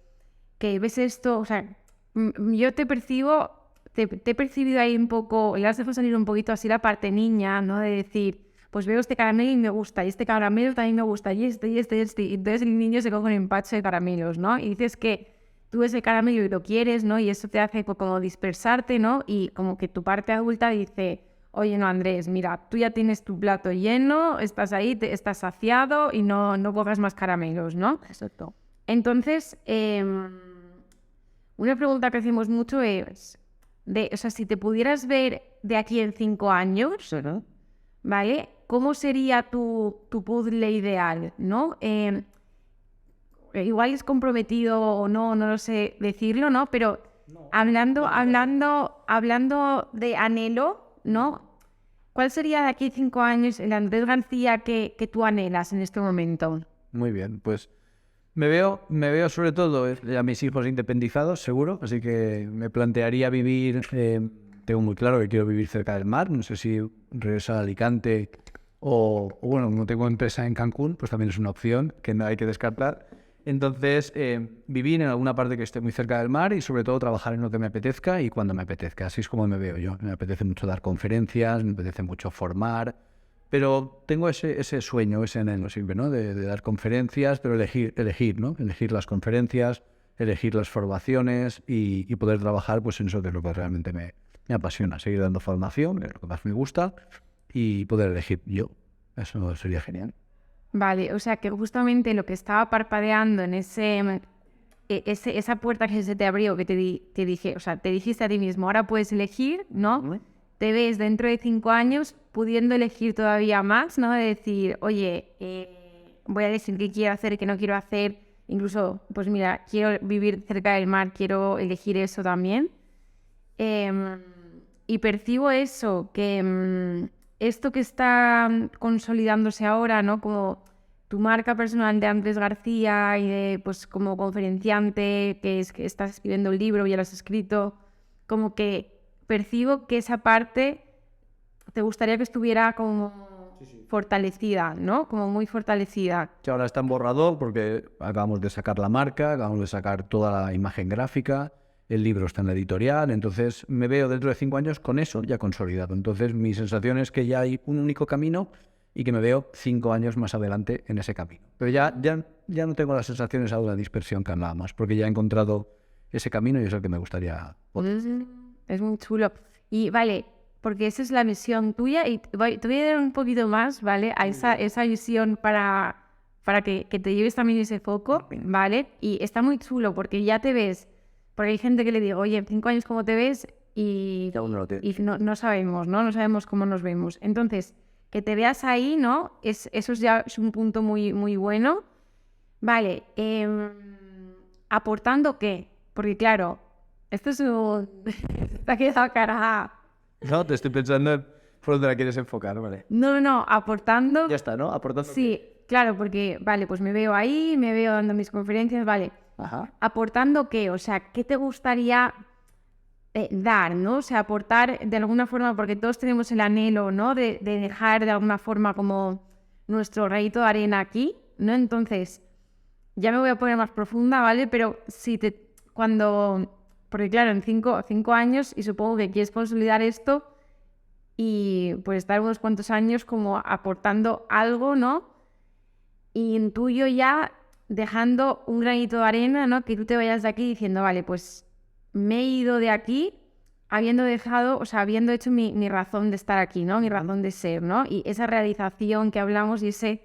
ves esto, o sea, yo te percibo, te he percibido ahí un poco, le has dejado salir un poquito así la parte niña, ¿no? De decir, pues veo este caramelo y me gusta, y este caramelo también me gusta, y este. Y entonces el niño se coge un empacho de caramelos, ¿no? Y dices que tú ese caramelo y lo quieres, ¿no? Y eso te hace como dispersarte, ¿no? Y como que tu parte adulta dice, oye, no, Andrés, mira, tú ya tienes tu plato lleno, estás ahí, estás saciado y no cojas más caramelos, ¿no? Exacto. Entonces, una pregunta que hacemos mucho es, o sea, si te pudieras ver de aquí en 5 años, ¿vale? ¿Cómo sería tu puzzle ideal, no? Igual es comprometido o no lo sé decirlo, ¿no? Pero hablando de anhelo, ¿no? ¿Cuál sería de aquí 5 años el Andrés García que tú anhelas en este momento? Muy bien, pues me veo sobre todo a mis hijos independizados, seguro, así que me plantearía vivir, tengo muy claro que quiero vivir cerca del mar, no sé si regresar a Alicante o bueno, como tengo empresa en Cancún, pues también es una opción que no hay que descartar. Entonces, vivir en alguna parte que esté muy cerca del mar y sobre todo trabajar en lo que me apetezca y cuando me apetezca. Así es como me veo yo. Me apetece mucho dar conferencias, me apetece mucho formar, pero tengo ese sueño, ese anhelo siempre, ¿no? De dar conferencias, pero elegir, ¿no? Elegir las conferencias, elegir las formaciones y poder trabajar pues en eso que es lo que realmente me apasiona. Seguir dando formación, que es lo que más me gusta, y poder elegir yo. Eso sería genial. Vale, o sea que justamente lo que estaba parpadeando en esa puerta que se te abrió, que te dije, o sea, te dijiste a ti mismo, ahora puedes elegir, ¿no? Te ves dentro de 5 años pudiendo elegir todavía más, ¿no? De decir, oye, voy a decir qué quiero hacer, qué no quiero hacer, incluso, pues mira, quiero vivir cerca del mar, quiero elegir eso también. Y percibo eso, que esto que está consolidándose ahora, ¿no? Como tu marca personal de Andrés García y de, pues, como conferenciante, que estás escribiendo un libro, ya lo has escrito, como que percibo que esa parte te gustaría que estuviera como fortalecida, ¿no? Como muy fortalecida. Que ahora está en borrador porque acabamos de sacar la marca, acabamos de sacar toda la imagen gráfica, el libro está en la editorial, entonces me veo dentro de 5 años con eso ya consolidado. Entonces mi sensación es que ya hay un único camino y que me veo 5 años más adelante en ese camino. Pero ya no tengo las sensaciones ahora de dispersión que nada más, porque ya he encontrado ese camino y es el que me gustaría poder. Es muy chulo. Y vale, porque esa es la misión tuya y te voy a dar un poquito más, ¿vale? A esa visión para que te lleves también ese foco, ¿vale? Y está muy chulo porque ya te ves, porque hay gente que le digo, oye, en 5 años ¿cómo te ves? Y no sabemos, ¿no? No sabemos cómo nos vemos. Entonces, que te veas ahí, ¿no? Eso ya es un punto muy, muy bueno. Vale, ¿aportando qué? Porque claro, esto es un... te ha quedado cara. No, te estoy pensando en por dónde la quieres enfocar, ¿vale? No, aportando... Ya está, ¿no? Aportando. Sí, claro, porque, vale, pues me veo ahí, me veo dando mis conferencias, vale. Ajá. ¿Aportando qué? O sea, ¿qué te gustaría dar, ¿no? O sea, aportar de alguna forma, porque todos tenemos el anhelo, ¿no? De dejar de alguna forma como nuestro granito de arena aquí, ¿no? Entonces, ya me voy a poner más profunda, ¿vale? Pero porque claro, en cinco años, y supongo que quieres consolidar esto y pues estar unos cuantos años como aportando algo, ¿no? Y intuyo ya dejando un granito de arena, ¿no? Que tú te vayas de aquí diciendo, vale, pues me he ido de aquí habiendo dejado, o sea, habiendo hecho mi razón de estar aquí, ¿no? Mi razón de ser, ¿no? Y esa realización que hablamos y no sé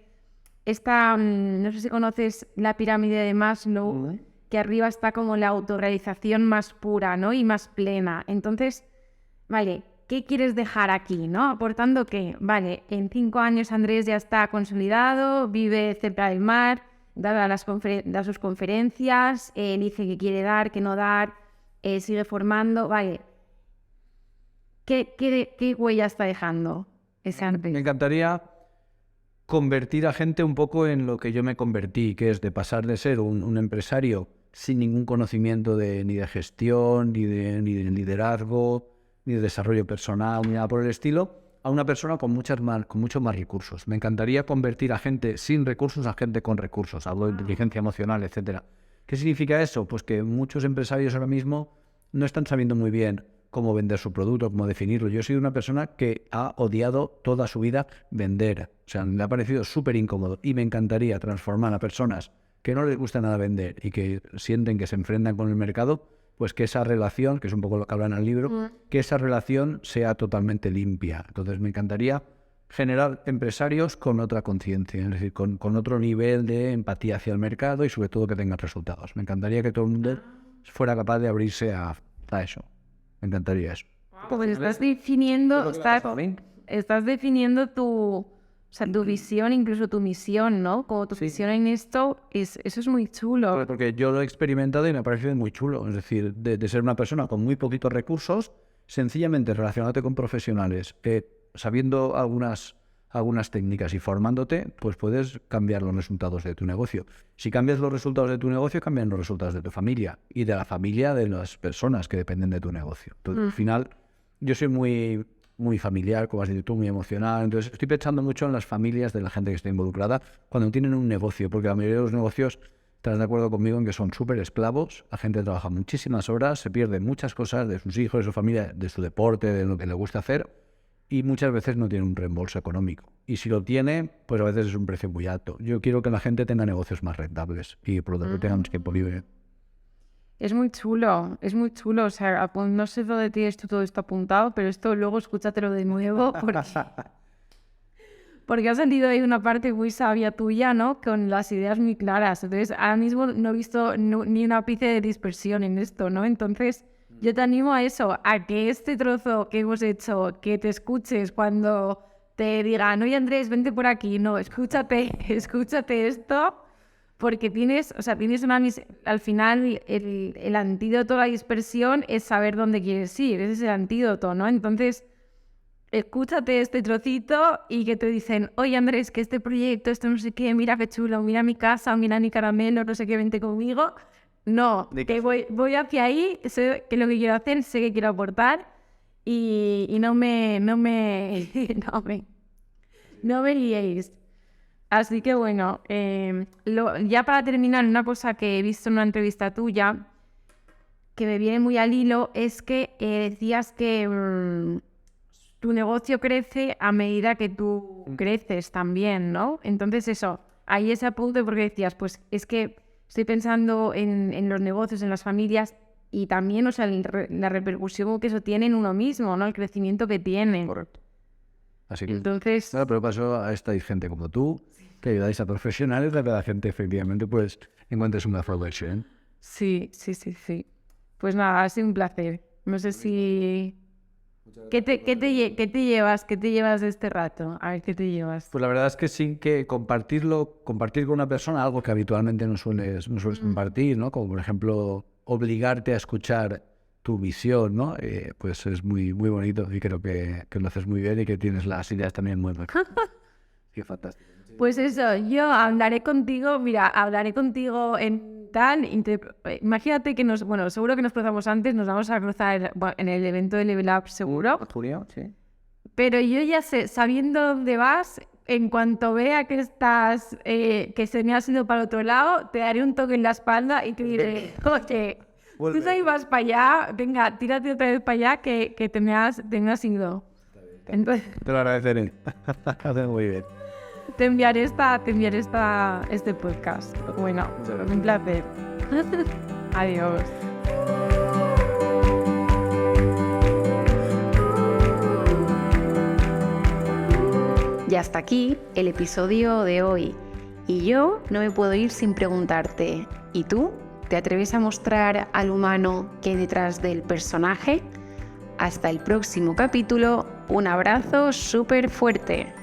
si conoces la pirámide de Maslow, que arriba está como la autorrealización más pura, ¿no? Y más plena. Entonces, vale, ¿qué quieres dejar aquí, no? Aportando que, vale, en 5 años Andrés ya está consolidado, vive cerca del mar, da sus conferencias, elige qué quiere dar, qué no dar, sigue formando, vale. ¿Qué huella está dejando ese Andrés? Me encantaría convertir a gente un poco en lo que yo me convertí, que es de pasar de ser un empresario sin ningún conocimiento ni de gestión, ni de liderazgo, ni de desarrollo personal, ni nada por el estilo, a una persona con muchos más recursos. Me encantaría convertir a gente sin recursos a gente con recursos. Hablo de inteligencia emocional, etcétera. ¿Qué significa eso? Pues que muchos empresarios ahora mismo no están sabiendo muy bien cómo vender su producto, cómo definirlo. Yo he sido una persona que ha odiado toda su vida vender. O sea, me ha parecido súper incómodo y me encantaría transformar a personas que no les gusta nada vender y que sienten que se enfrentan con el mercado, pues que esa relación, que es un poco lo que habla en el libro, que esa relación sea totalmente limpia. Entonces me encantaría generar empresarios con otra conciencia, es decir, con otro nivel de empatía hacia el mercado y sobre todo que tengan resultados. Me encantaría que todo el mundo fuera capaz de abrirse a eso. Me encantaría eso. Pues estás definiendo tu visión, incluso tu misión, ¿no? Como tu visión en esto, eso es muy chulo. Porque yo lo he experimentado y me ha parecido muy chulo. Es decir, de ser una persona con muy poquitos recursos, sencillamente relacionándote con profesionales, sabiendo algunas técnicas y formándote, pues puedes cambiar los resultados de tu negocio. Si cambias los resultados de tu negocio, cambian los resultados de tu familia y de la familia de las personas que dependen de tu negocio. Entonces, al final, yo soy muy familiar, como has dicho tú, muy emocional. Entonces, estoy pensando mucho en las familias de la gente que está involucrada cuando tienen un negocio, porque la mayoría de los negocios, estás de acuerdo conmigo en que son súper esclavos, la gente trabaja muchísimas horas, se pierde muchas cosas de sus hijos, de su familia, de su deporte, de lo que le gusta hacer, y muchas veces no tiene un reembolso económico. Y si lo tiene, pues a veces es un precio muy alto. Yo quiero que la gente tenga negocios más rentables y por lo tanto tengan más tiempo libre. Es muy chulo, es muy chulo. O sea, no sé dónde tienes tú todo esto apuntado, pero esto luego escúchatelo de nuevo porque ha salido ahí una parte muy sabia tuya, ¿no? Con las ideas muy claras. Entonces, ahora mismo no he visto ni un ápice de dispersión en esto, ¿no? Entonces, yo te animo a eso, a que este trozo que hemos hecho, que te escuches cuando te digan, oye Andrés, vente por aquí. No, escúchate esto, porque tienes al final el antídoto a la dispersión es saber dónde quieres ir, ese es el antídoto, ¿no? Entonces, escúchate este trocito y que te dicen, oye Andrés, que este proyecto, esto no sé qué, mira qué chulo, mira mi casa, mira mi caramelo, no sé qué, vente conmigo. No, que voy hacia ahí, sé que lo que quiero hacer, sé que quiero aportar y no me liéis. Así que bueno, ya para terminar, una cosa que he visto en una entrevista tuya que me viene muy al hilo es que decías que tu negocio crece a medida que tú creces también, ¿no? Entonces eso, ahí ese apunte porque decías, pues es que estoy pensando en los negocios, en las familias y también, o sea, la repercusión que eso tiene en uno mismo, ¿no? El crecimiento que tiene. Correcto. Así que, entonces, claro, pero paso a esta gente como tú, que ayudáis a profesionales, a que la gente efectivamente pues encuentres una mejor versión. Sí. Pues nada, ha sido un placer. No sé si... ¿Qué te llevas de este rato? A ver, ¿qué te llevas? Pues la verdad es que sí, que compartir con una persona, algo que habitualmente no sueles compartir, ¿no? Como por ejemplo, obligarte a escuchar tu visión, ¿no? Pues es muy, muy bonito y creo que lo haces muy bien y que tienes las ideas también muy buenas. Qué fantástico. Pues eso, yo hablaré contigo en tal... Imagínate que seguro que nos cruzamos antes, nos vamos a cruzar en el evento de Level Up seguro. Julio, sí. Pero yo ya sé, sabiendo dónde vas, en cuanto vea que estás, que se me has ido para el otro lado, te daré un toque en la espalda y te diré, oye, tú ahí vas para allá, venga, tírate otra vez para allá que te me has ido. Entonces, te lo agradeceré. Muy bien. Te enviaré este podcast. Bueno, un placer. Adiós. Y hasta aquí el episodio de hoy. Y yo no me puedo ir sin preguntarte, ¿y tú? ¿Te atreves a mostrar al humano que hay detrás del personaje? Hasta el próximo capítulo. Un abrazo súper fuerte.